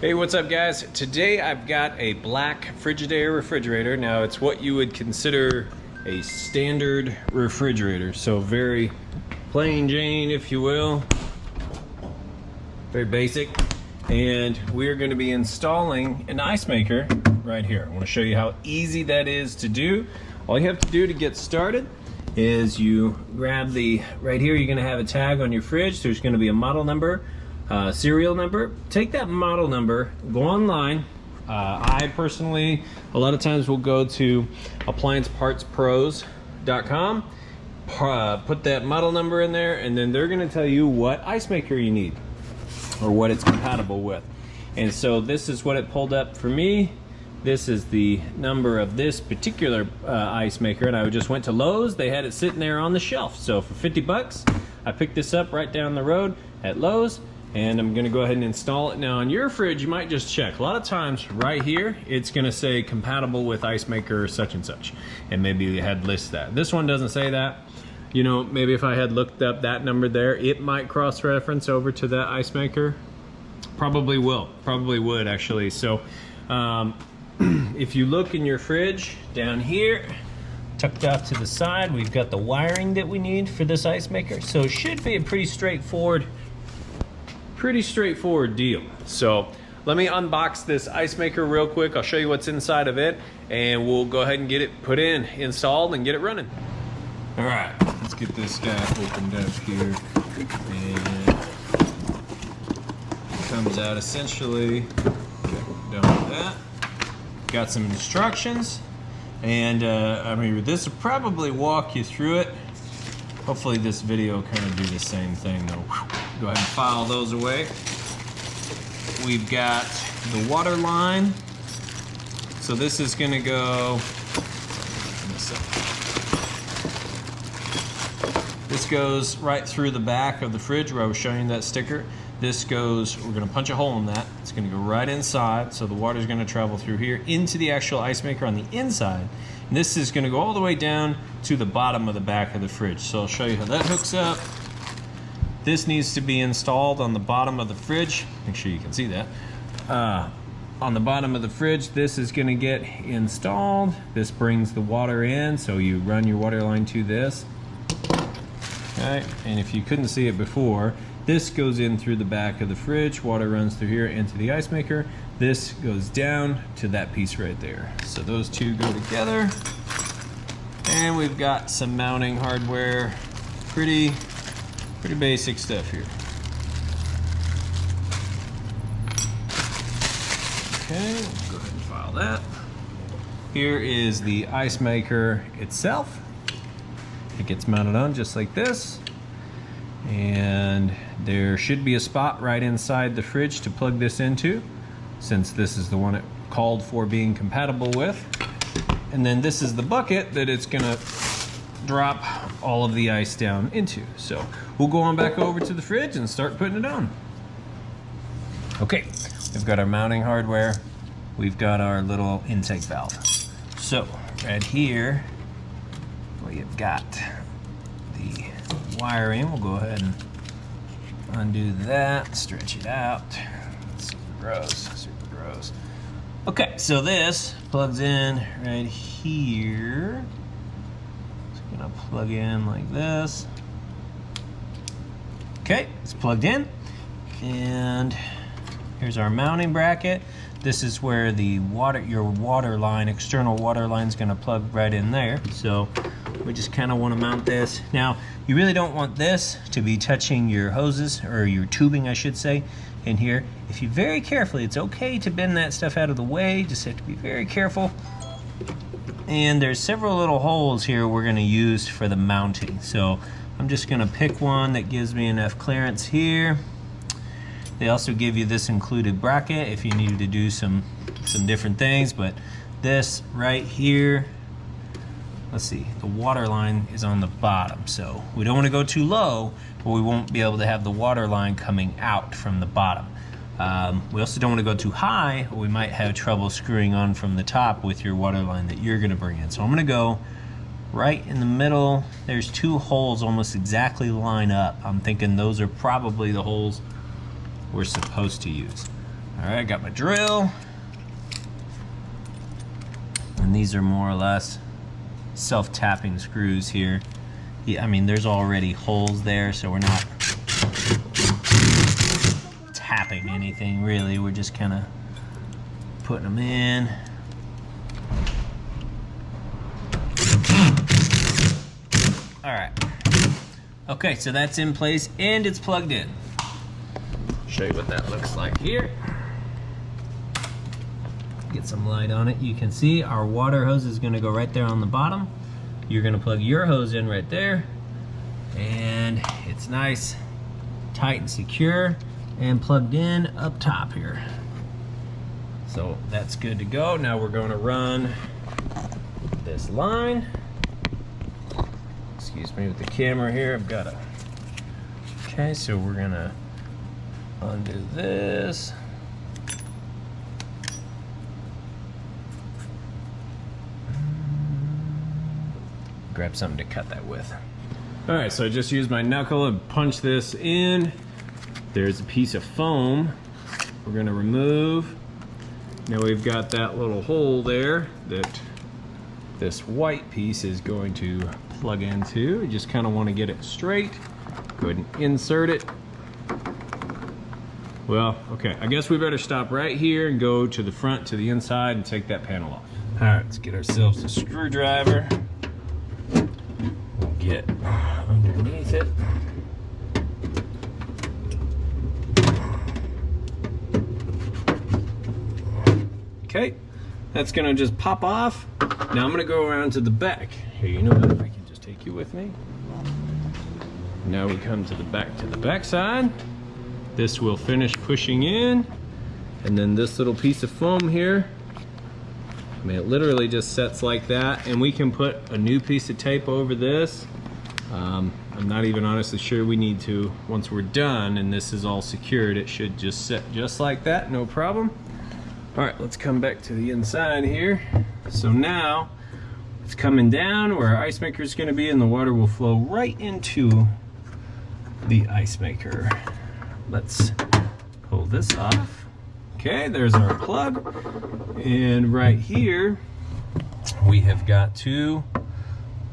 Hey, what's up guys? Today I've got a black Frigidaire refrigerator. Now it's what you would consider a standard refrigerator. So very plain Jane, if you will. Very basic. And we're gonna be installing an ice maker right here. I wanna show you how easy that is to do. All you have to do to get started is you grab right here you're gonna have a tag on your fridge. There's gonna be a model number, serial number. Take that model number, go online. I personally, a lot of times will go to appliancepartspros.com, put that model number in there, and then they're gonna tell you what ice maker you need or what it's compatible with. And so this is what it pulled up for me. This is the number of this particular ice maker, and I just went to Lowe's. They had it sitting there on the shelf. So for 50 bucks, I picked this up right down the road at Lowe's, and I'm gonna go ahead and install it. Now on your fridge, you might just check. A lot of times right here, it's gonna say compatible with ice maker such and such, and maybe you had listed that. This one doesn't say that. You know, maybe if I had looked up that number there, it might cross-reference over to that ice maker. Probably would actually. So if you look in your fridge down here, tucked off to the side, we've got the wiring that we need for this ice maker. So it should be a pretty straightforward deal. So let me unbox this ice maker real quick. I'll show you what's inside of it, and we'll go ahead and get it put in, installed, and get it running. All right, let's get this guy opened up here. And it comes out essentially, done with that. Got some instructions, and I mean, this will probably walk you through it. Hopefully this video will kind of do the same thing though. Go ahead and file those away. We've got the water line. So this is gonna go, this goes right through the back of the fridge where I was showing you that sticker. This goes, we're gonna punch a hole in that. It's gonna go right inside, so the water's gonna travel through here into the actual ice maker on the inside. And this is gonna go all the way down to the bottom of the back of the fridge. So I'll show you how that hooks up. This needs to be installed on the bottom of the fridge. Make sure you can see that. On the bottom of the fridge, this is gonna get installed. This brings the water in, so you run your water line to this. Okay, and if you couldn't see it before, this goes in through the back of the fridge, water runs through here into the ice maker. This goes down to that piece right there. So those two go together. And we've got some mounting hardware. Pretty basic stuff here. Okay, let's go ahead and file that. Here is the ice maker itself. It gets mounted on just like this. And there should be a spot right inside the fridge to plug this into, since this is the one it called for being compatible with. And then this is the bucket that it's gonna drop all of the ice down into. So we'll go on back over to the fridge and start putting it on. Okay, we've got our mounting hardware. We've got our little intake valve. So right here, we've got the wiring. We'll go ahead and undo that, stretch it out. Super gross. Okay, so this plugs in right here. It's gonna plug in like this. Okay, it's plugged in. And here's our mounting bracket. This is where the your water line, external water line, is gonna plug right in there. So we just kind of want to mount this. Now, you really don't want this to be touching your hoses, or your tubing, I should say, in here. If you very carefully, it's okay to bend that stuff out of the way, just have to be very careful. And there's several little holes here we're going to use for the mounting. So I'm just going to pick one that gives me enough clearance here. They also give you this included bracket if you needed to do some different things, but this right here, let's see, the water line is on the bottom, so we don't want to go too low, but we won't be able to have the water line coming out from the bottom. We also don't want to go too high, or we might have trouble screwing on from the top with your water line that you're going to bring in. So I'm going to go right in the middle. There's two holes almost exactly line up. I'm thinking those are probably the holes we're supposed to use. All right, got my drill. And these are more or less self-tapping screws here. Yeah, I mean, there's already holes there, so we're not tapping anything really. We're just kind of putting them in. All right. Okay, so that's in place and it's plugged in. Show you what that looks like here. Get some light on it. You can see our water hose is going to go right there on the bottom. You're going to plug your hose in right there, and it's nice, tight and secure, and plugged in up top here. So that's good to go. Now we're going to run this line. Excuse me with the camera here. I've got a. Okay, so we're going to undo this. Grab something to cut that with. All right, so I just used my knuckle and punched this in. There's a piece of foam we're gonna remove. Now we've got that little hole there that this white piece is going to plug into. You just kind of want to get it straight. Go ahead and insert it. Well, okay, I guess we better stop right here and go to the front, to the inside, and take that panel off. All right, let's get ourselves a screwdriver. We'll get underneath it. Okay, that's gonna just pop off. Now I'm gonna go around to the back. Here, you know what, if I can just take you with me. Now we come to the back side. This will finish pushing in, and then this little piece of foam here, I mean, it literally just sets like that, and we can put a new piece of tape over this. I'm not even honestly sure we need to. Once we're done and this is all secured, it should just sit just like that, no problem. All right, let's come back to the inside here. So now it's coming down where our ice maker is going to be, and the water will flow right into the ice maker. Let's pull this off. Okay, there's our plug. And right here, we have got two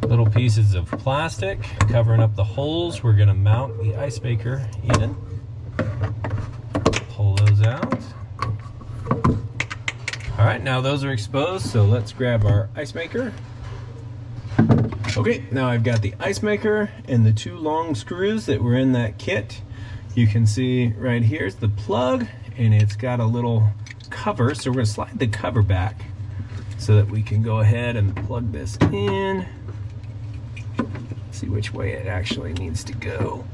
little pieces of plastic covering up the holes. We're gonna mount the ice maker in. Pull those out. All right, now those are exposed, so let's grab our ice maker. Okay, now I've got the ice maker and the two long screws that were in that kit. You can see right here's the plug, and it's got a little cover, so we're going to slide the cover back so that we can go ahead and plug this in. See which way it actually needs to go.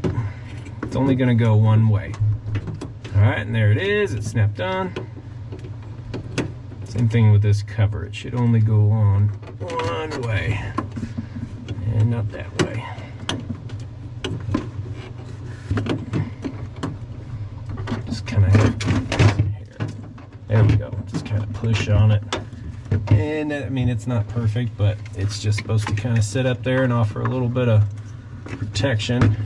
It's only going to go one way. All right, and there it is. It's snapped on. Same thing with this cover. It should only go on one way and not that way. Just kind of here. There we go. Just kind of push on it. And I mean, it's not perfect, but it's just supposed to kind of sit up there and offer a little bit of protection.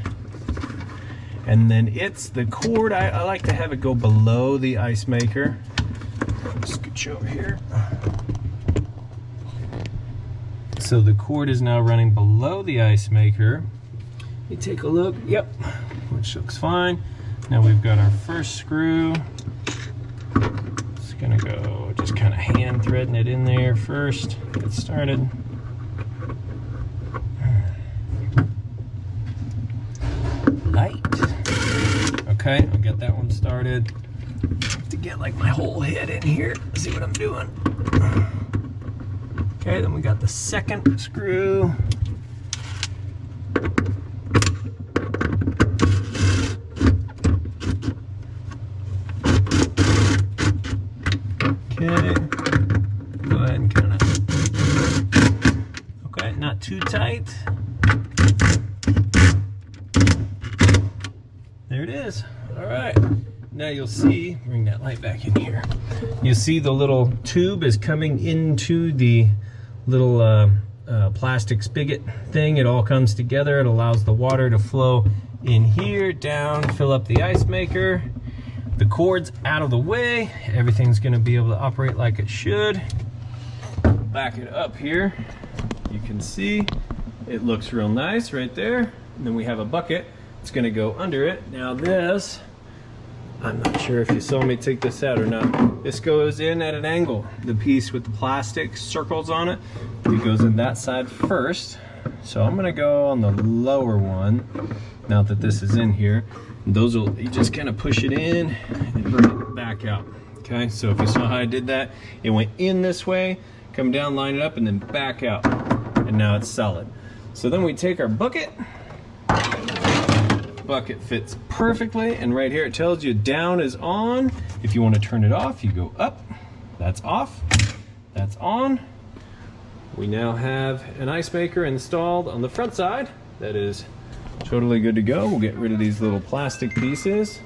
And then it's the cord. I like to have it go below the ice maker. Scooch over here. So the cord is now running below the ice maker. You take a look. Yep, which looks fine. Now we've got our first screw. It's gonna go just kind of hand threading it in there first. Get started. Light. Okay, I'll get that one started. To get like my whole head in here. See what I'm doing. Okay, then we got the second screw. Okay, go ahead and kind of, okay, not too tight. There it is. All right, now you'll see, bring that light back in here. You see the little tube is coming into the little plastic spigot thing. It all comes together. It allows the water to flow in here, down, fill up the ice maker. the cord's out of the way. Everything's gonna be able to operate like it should. Back it up here. You can see it looks real nice right there. And then we have a bucket. It's gonna go under it. Now this, I'm not sure if you saw me take this out or not. This goes in at an angle. The piece with the plastic circles on it, it goes in that side first. So I'm gonna go on the lower one, now that this is in here. Those will, you just kind of push it in and bring it back out. Okay, so if you saw how I did that, it went in this way, come down, line it up, and then back out. And now it's solid. So then we take our bucket. Bucket fits perfectly, and right here it tells you down is on. If you want to turn it off, you go up. That's off. That's on. We now have an ice maker installed on the front side. That is totally good to go. We'll get rid of these little plastic pieces.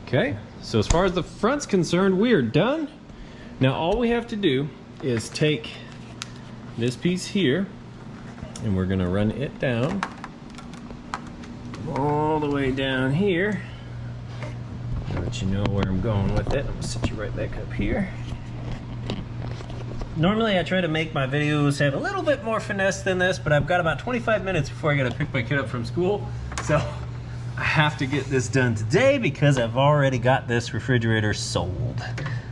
Okay, so as far as the front's concerned, we are done. Now all we have to do is take this piece here, and we're gonna run it down all the way down here. I'll let you know where I'm going with it. I'm gonna set you right back up here. Normally I try to make my videos have a little bit more finesse than this, but I've got about 25 minutes before I gotta pick my kid up from school. So I have to get this done today because I've already got this refrigerator sold.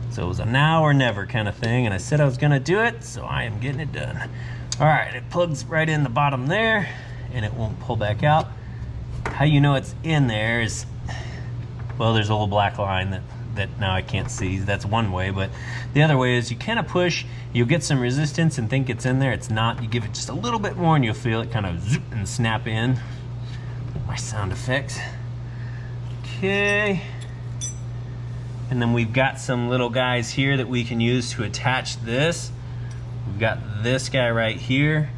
So it was a now or never kind of thing, and I said I was gonna do it, so I am getting it done. All right, it plugs right in the bottom there, and it won't pull back out. How you know it's in there is, well, there's a little black line that now I can't see. That's one way, but the other way is you kind of push, you'll get some resistance and think it's in there. It's not. You give it just a little bit more and you'll feel it kind of zoop and snap in. My sound effects. Okay. And then we've got some little guys here that we can use to attach this. We've got this guy right here.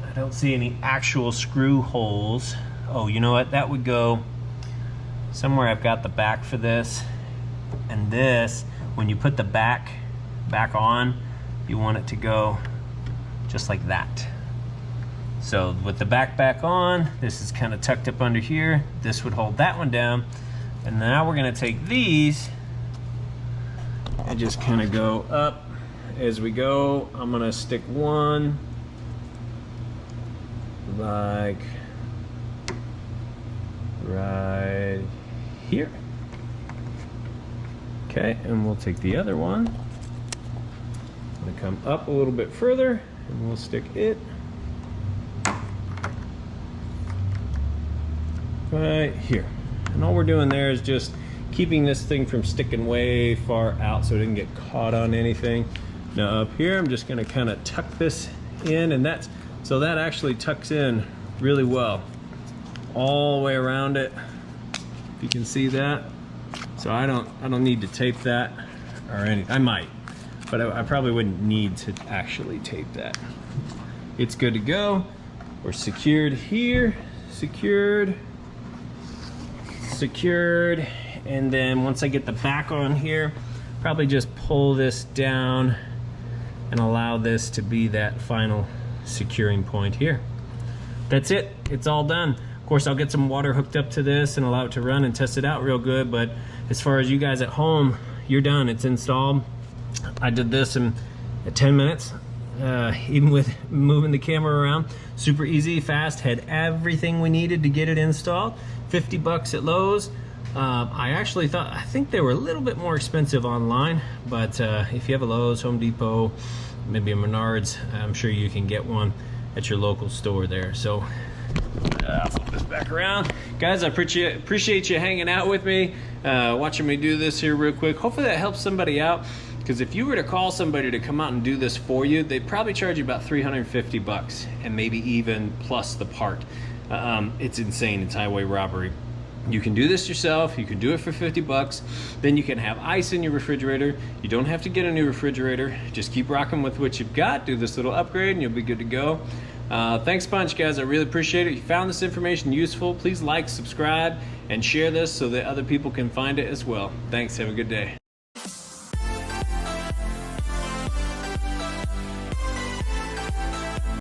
I don't see any actual screw holes. Oh, you know what? That would go somewhere. I've got the back for this. And this, when you put the back on, you want it to go just like that. So with the back on, this is kind of tucked up under here. This would hold that one down. And now we're gonna take these and just kind of go up as we go. I'm gonna stick one like right here. Okay, and we'll take the other one. I'm gonna come up a little bit further and we'll stick it right here. And all we're doing there is just keeping this thing from sticking way far out so it didn't get caught on anything. Now up here, I'm just gonna kind of tuck this in, and so that actually tucks in really well all the way around it. If you can see that. So I don't need to tape that or anything. I might, but I probably wouldn't need to actually tape that. It's good to go. We're secured here, secured, and then once I get the back on here, probably just pull this down and allow this to be that final securing point here. That's it. It's all done. Of course, I'll get some water hooked up to this and allow it to run and test it out real good, but as far as you guys at home, you're done. It's installed. I did this in 10 minutes, even with moving the camera around. Super easy, fast, had everything we needed to get it installed. 50 bucks at Lowe's. I think they were a little bit more expensive online, but if you have a Lowe's, Home Depot, maybe a Menards, I'm sure you can get one at your local store there. So I'll flip this back around. Guys, I appreciate you hanging out with me, watching me do this here real quick. Hopefully that helps somebody out, because if you were to call somebody to come out and do this for you, they'd probably charge you about 350 bucks, and maybe even plus the part. It's insane. It's highway robbery. You can do this yourself. You can do it for 50 bucks. Then you can have ice in your refrigerator. You don't have to get a new refrigerator. Just keep rocking with what you've got. Do this little upgrade and you'll be good to go. Thanks a bunch, guys. I really appreciate it. If you found this information useful, please like, subscribe, and share this so that other people can find it as well. Thanks. Have a good day.